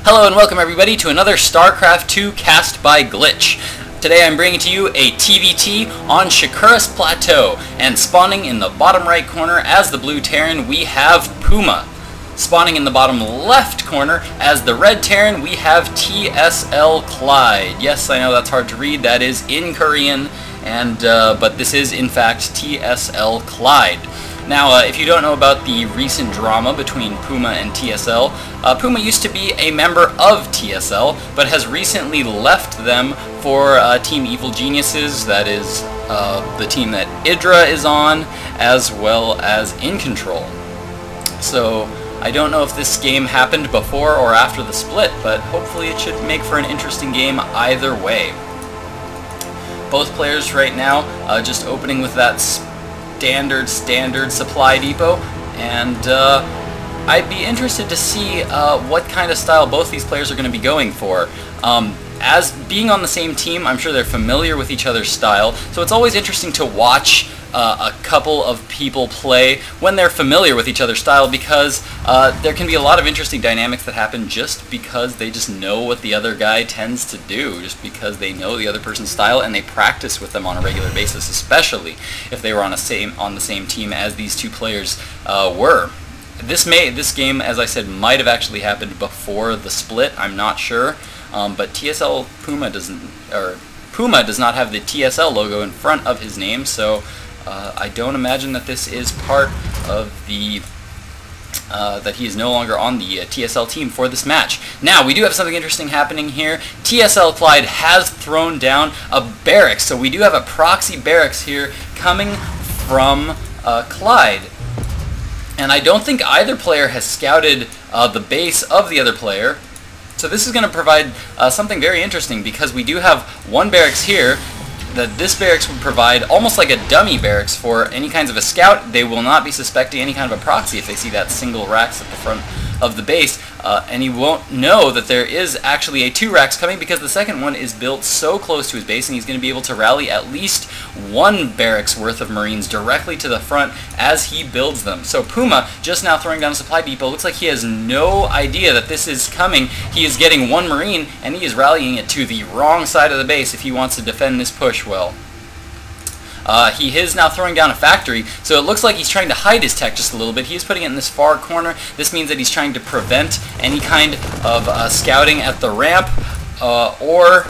Hello and welcome everybody to another StarCraft 2 cast by Glitch. Today I'm bringing to you a TVT on Shakuras Plateau, and spawning in the bottom right corner as the blue Terran we have PuMa. Spawning in the bottom left corner as the red Terran we have TSLClide. Yes, I know that's hard to read, that is in Korean, and but this is in fact TSLClide. Now, if you don't know about the recent drama between PuMa and TSL, PuMa used to be a member of TSL, but has recently left them for Team Evil Geniuses, that is the team that Idra is on, as well as In Control. So, I don't know if this game happened before or after the split, but hopefully it should make for an interesting game either way. Both players right now just opening with that standard supply depot, and I'd be interested to see what kind of style both these players are going to be going for. As being on the same team, I'm sure they're familiar with each other's style, so it's always interesting to watch a couple of people play when they're familiar with each other's style, because there can be a lot of interesting dynamics that happen just because they just know what the other guy tends to do, just because they know the other person's style and they practice with them on a regular basis, especially if they were on the same team as these two players were. This game, as I said, might have actually happened before the split. I'm not sure, but PuMa does not have the TSL logo in front of his name, so I don't imagine that this is part of the that he is no longer on the TSL team for this match. Now, we do have something interesting happening here. TSLClide has thrown down a barracks, so we do have a proxy barracks here coming from Clyde. And I don't think either player has scouted the base of the other player. So this is going to provide something very interesting, because we do have one barracks here that this barracks would provide almost like a dummy barracks for any kinds of a scout. They will not be suspecting any kind of a proxy if they see that single racks at the front of the base, and he won't know that there is actually a 2 racks coming, because the second one is built so close to his base, and he's going to be able to rally at least 1 barracks worth of Marines directly to the front as he builds them. So PuMa, just now throwing down a supply depot, looks like he has no idea that this is coming. He is getting 1 Marine, and he is rallying it to the wrong side of the base if he wants to defend this push well. He is now throwing down a factory, so it looks like he's trying to hide his tech just a little bit. He is putting it in this far corner. This means that he's trying to prevent any kind of scouting at the ramp, or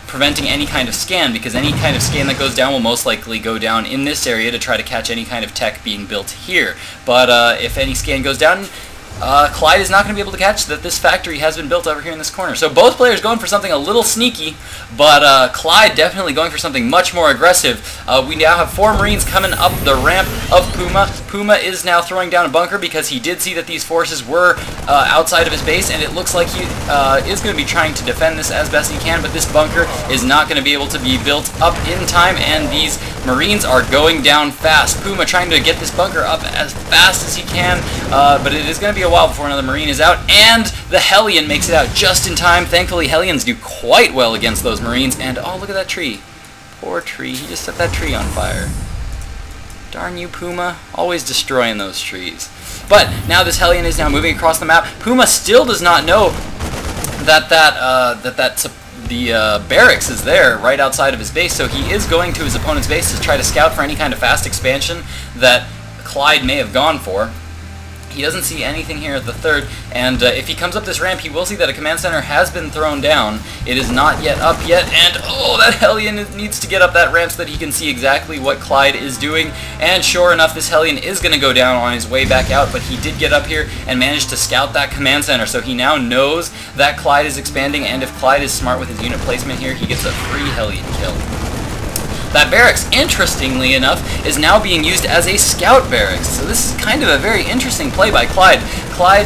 preventing any kind of scan, because any kind of scan that goes down will most likely go down in this area to try to catch any kind of tech being built here. But if any scan goes down, Clyde is not going to be able to catch that this factory has been built over here in this corner. So both players going for something a little sneaky, but Clyde definitely going for something much more aggressive. We now have 4 Marines coming up the ramp of PuMa. PuMa is now throwing down a bunker because he did see that these forces were outside of his base, and it looks like he is going to be trying to defend this as best he can, but this bunker is not going to be able to be built up in time, and these Marines are going down fast. PuMa trying to get this bunker up as fast as he can, but it is going to be a while before another Marine is out, and the Hellion makes it out just in time. Thankfully, Hellions do quite well against those Marines, and oh, look at that tree. Poor tree, he just set that tree on fire. Darn you, PuMa, always destroying those trees. But now this Hellion is now moving across the map. PuMa still does not know that the barracks is there right outside of his base, so he is going to his opponent's base to try to scout for any kind of fast expansion that Clyde may have gone for. He doesn't see anything here at the 3rd, and if he comes up this ramp, he will see that a command center has been thrown down. It is not yet up yet, and oh, that Hellion needs to get up that ramp so that he can see exactly what Clyde is doing. And sure enough, this Hellion is going to go down on his way back out, but he did get up here and managed to scout that command center, so he now knows that Clyde is expanding, and if Clyde is smart with his unit placement here, he gets a free Hellion kill. That barracks, interestingly enough, is now being used as a scout barracks. So this is kind of a very interesting play by Clyde. Clyde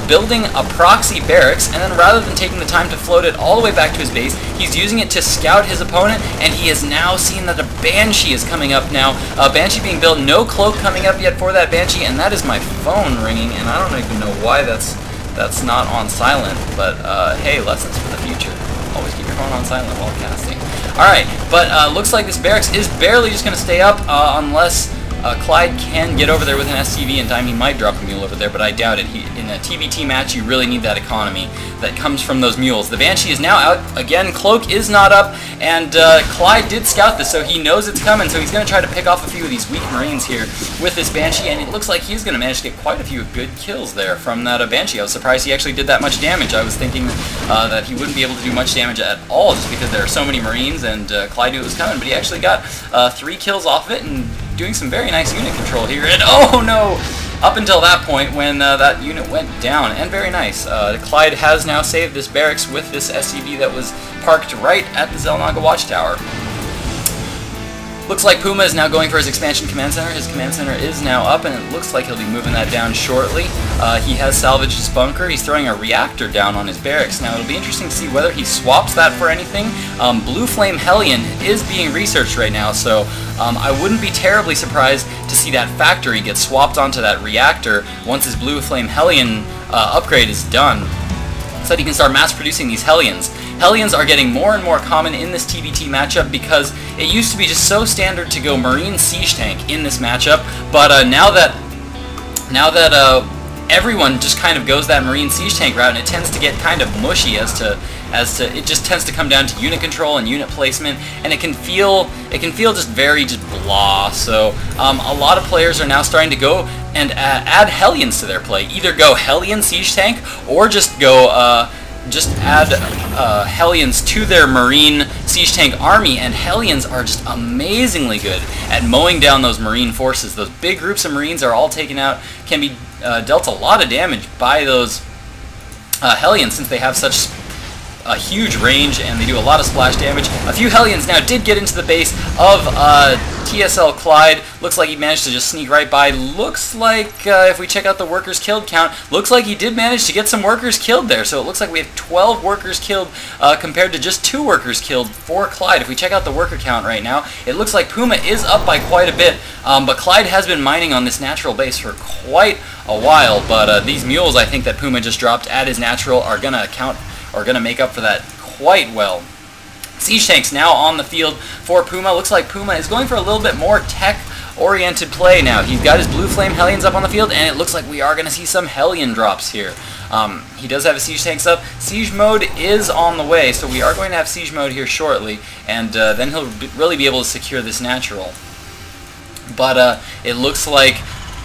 building a proxy barracks, and then rather than taking the time to float it all the way back to his base, he's using it to scout his opponent, and he has now seen that a Banshee is coming up now. Banshee being built, no cloak coming up yet for that Banshee, and that is my phone ringing, and I don't even know why that's not on silent, but hey, lessons for the future. Always keep your phone on silent while casting. Alright, but looks like this barracks is barely just going to stay up unless Clyde can get over there with an SCV in time. He might drop a mule over there, but I doubt it. In a TVT match, you really need that economy that comes from those mules. The Banshee is now out again. Cloak is not up, and Clyde did scout this, so he knows it's coming, so he's going to try to pick off a few of these weak Marines here with this Banshee, and it looks like he's going to manage to get quite a few good kills there from that Banshee. I was surprised he actually did that much damage. I was thinking that he wouldn't be able to do much damage at all just because there are so many Marines, and Clyde knew it was coming, but he actually got 3 kills off of it and doing some very nice unit control here, and oh no! Up until that point when that unit went down, and very nice. Clyde has now saved this barracks with this SCV that was parked right at the Xel'Naga Watchtower. Looks like PuMa is now going for his expansion command center. His command center is now up, and it looks like he'll be moving that down shortly. He has salvaged his bunker. He's throwing a reactor down on his barracks. Now, it'll be interesting to see whether he swaps that for anything. Blue Flame Hellion is being researched right now, so I wouldn't be terribly surprised to see that factory get swapped onto that reactor once his Blue Flame Hellion upgrade is done, so that he can start mass producing these Hellions. Hellions are getting more and more common in this TVT matchup because it used to be just so standard to go Marine Siege Tank in this matchup, but now that everyone just kind of goes that Marine Siege Tank route, and it tends to get kind of mushy as to it just tends to come down to unit control and unit placement, and it can feel just very blah. So a lot of players are now starting to go and add Hellions to their play. Either go Hellion Siege Tank or just go add Hellions to their Marine Siege Tank army, and Hellions are just amazingly good at mowing down those Marine forces. Those big groups of Marines are all taken out, can be dealt a lot of damage by those Hellions since they have such a huge range and they do a lot of splash damage. A few Hellions now did get into the base of TSLClide. Looks like he managed to just sneak right by. Looks like, if we check out the workers killed count, looks like he did manage to get some workers killed there. So it looks like we have 12 workers killed compared to just 2 workers killed for Clyde. If we check out the worker count right now, it looks like PuMa is up by quite a bit, but Clyde has been mining on this natural base for quite a while. But these mules, I think, that PuMa just dropped at his natural are going to make up for that quite well. Siege tanks now on the field for PuMa. Looks like PuMa is going for a little bit more tech-oriented play now. He's got his Blue Flame Hellions up on the field, and it looks like we are going to see some Hellion drops here. He does have his siege tanks up. Siege mode is on the way, so we are going to have siege mode here shortly, and then he'll really be able to secure this natural. But it looks like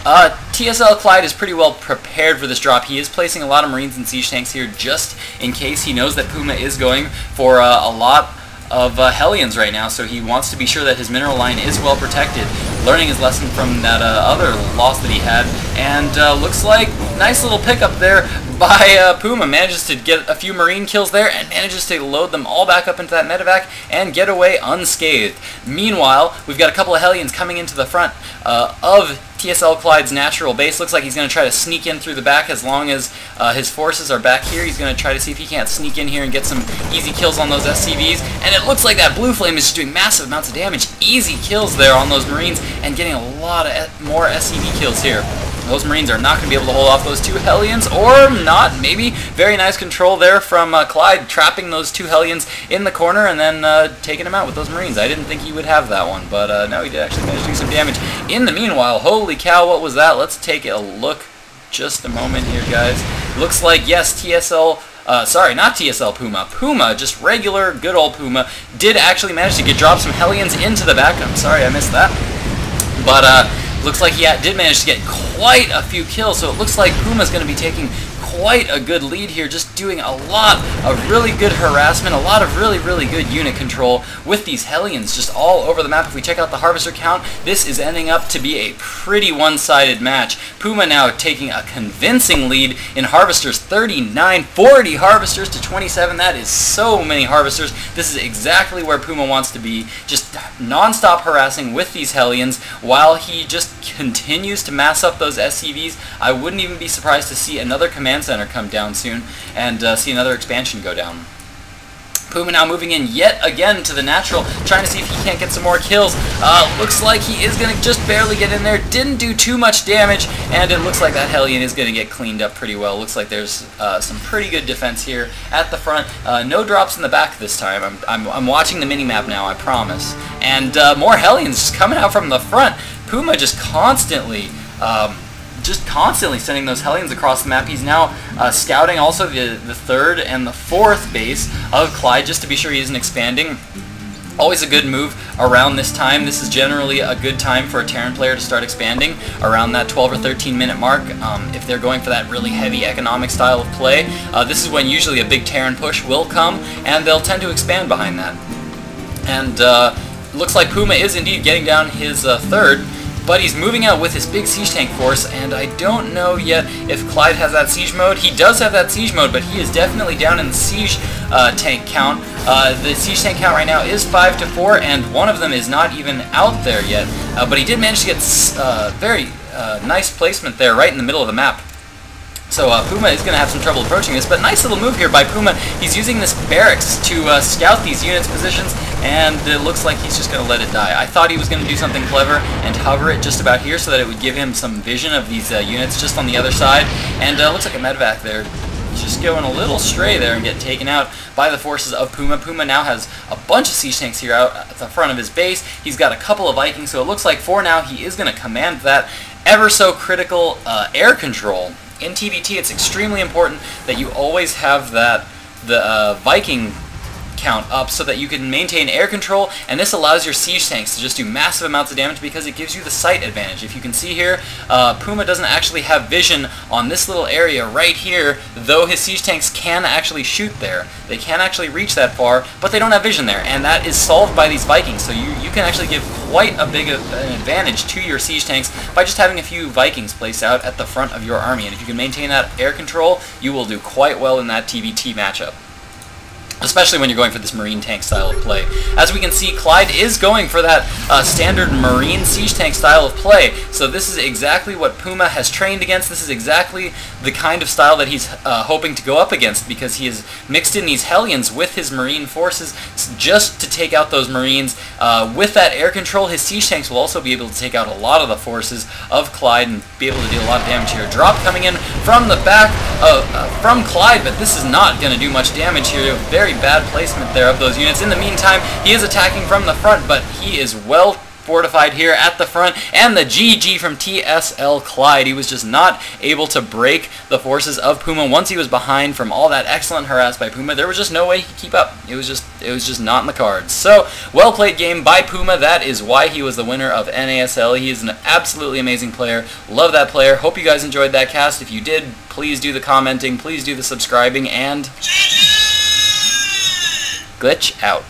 TSLClide is pretty well prepared for this drop. He is placing a lot of Marines and siege tanks here just in case. He knows that PuMa is going for a lot of Hellions right now, so he wants to be sure that his mineral line is well protected, learning his lesson from that other loss that he had, and looks like nice little pickup there by PuMa. Manages to get a few Marine kills there and manages to load them all back up into that medevac and get away unscathed. Meanwhile, we've got a couple of Hellions coming into the front of TSLClide's natural base. Looks like he's going to try to sneak in through the back as long as his forces are back here. He's going to try to see if he can't sneak in here and get some easy kills on those SCVs. And it looks like that Blue Flame is just doing massive amounts of damage. Easy kills there on those Marines and getting a lot of more SCV kills here. Those Marines are not going to be able to hold off those 2 Hellions, or not, maybe. Very nice control there from Clyde, trapping those 2 Hellions in the corner and then taking them out with those Marines. I didn't think he would have that one, but no, he did actually manage to do some damage. In the meanwhile, holy cow, what was that? Let's take a look just a moment here, guys. Looks like, yes, sorry, not TSL PuMa. PuMa, just regular, good old PuMa, did actually manage to drop some Hellions into the back. I'm sorry I missed that. But, looks like he did manage to get quite a few kills, so it looks like PuMa's going to be taking quite a good lead here, just doing a lot of really good harassment, a lot of really good unit control with these Hellions just all over the map. If we check out the Harvester count, this is ending up to be a pretty one-sided match. PuMa now taking a convincing lead in Harvesters, 39, 40 Harvesters to 27. That is so many Harvesters. This is exactly where PuMa wants to be, just non-stop harassing with these Hellions while he just continues to mass up those SCVs. I wouldn't even be surprised to see another command center come down soon and see another expansion go down. PuMa now moving in yet again to the natural, trying to see if he can't get some more kills. Looks like he is going to just barely get in there. Didn't do too much damage, and it looks like that Hellion is going to get cleaned up pretty well. Looks like there's some pretty good defense here at the front. No drops in the back this time. I'm watching the mini-map now, I promise. And more Hellions just coming out from the front. PuMa just constantly sending those Hellions across the map. He's now scouting also the third and the fourth base of Clyde, just to be sure he isn't expanding. Always a good move around this time. This is generally a good time for a Terran player to start expanding around that 12 or 13 minute mark. If they're going for that really heavy economic style of play, this is when usually a big Terran push will come, and they'll tend to expand behind that. And looks like PuMa is indeed getting down his third, but he's moving out with his big siege tank force, and I don't know yet if Clyde has that siege mode. He does have that siege mode, but he is definitely down in the siege tank count. The siege tank count right now is 5 to 4, and one of them is not even out there yet. But he did manage to get very nice placement there right in the middle of the map. So PuMa is going to have some trouble approaching this, but nice little move here by PuMa. He's using this barracks to scout these units' positions, and it looks like he's just going to let it die. I thought he was going to do something clever and hover it just about here so that it would give him some vision of these units just on the other side. And looks like a medevac there. Just going a little stray there and getting taken out by the forces of PuMa. PuMa now has a bunch of siege tanks here out at the front of his base. He's got a couple of Vikings, so it looks like for now he is going to command that ever so critical air control. In TVT, it's extremely important that you always have the Viking count up so that you can maintain air control, and this allows your siege tanks to just do massive amounts of damage because it gives you the sight advantage. If you can see here, PuMa doesn't actually have vision on this little area right here, though his siege tanks can actually shoot there. They can actually reach that far, but they don't have vision there, and that is solved by these Vikings. So you can actually give quite a big an advantage to your siege tanks by just having a few Vikings placed out at the front of your army, and if you can maintain that air control, you will do quite well in that TVT matchup, especially when you're going for this marine tank style of play. As we can see, Clyde is going for that standard marine siege tank style of play, so this is exactly what PuMa has trained against. This is exactly the kind of style that he's hoping to go up against, because he has mixed in these Hellions with his marine forces just to take out those marines. With that air control, his siege tanks will also be able to take out a lot of the forces of Clyde and be able to deal a lot of damage here. Drop coming in from the back from Clyde, but this is not going to do much damage here. Very bad placement there of those units. In the meantime, he is attacking from the front, but he is well fortified here at the front, and the GG from TSLClide. He was just not able to break the forces of PuMa. Once he was behind from all that excellent harass by PuMa, there was just no way he could keep up. It was just not in the cards. So, well played game by PuMa. That is why he was the winner of NASL. He is an absolutely amazing player. Love that player. Hope you guys enjoyed that cast. If you did, please do the commenting, please do the subscribing, and Glitch out.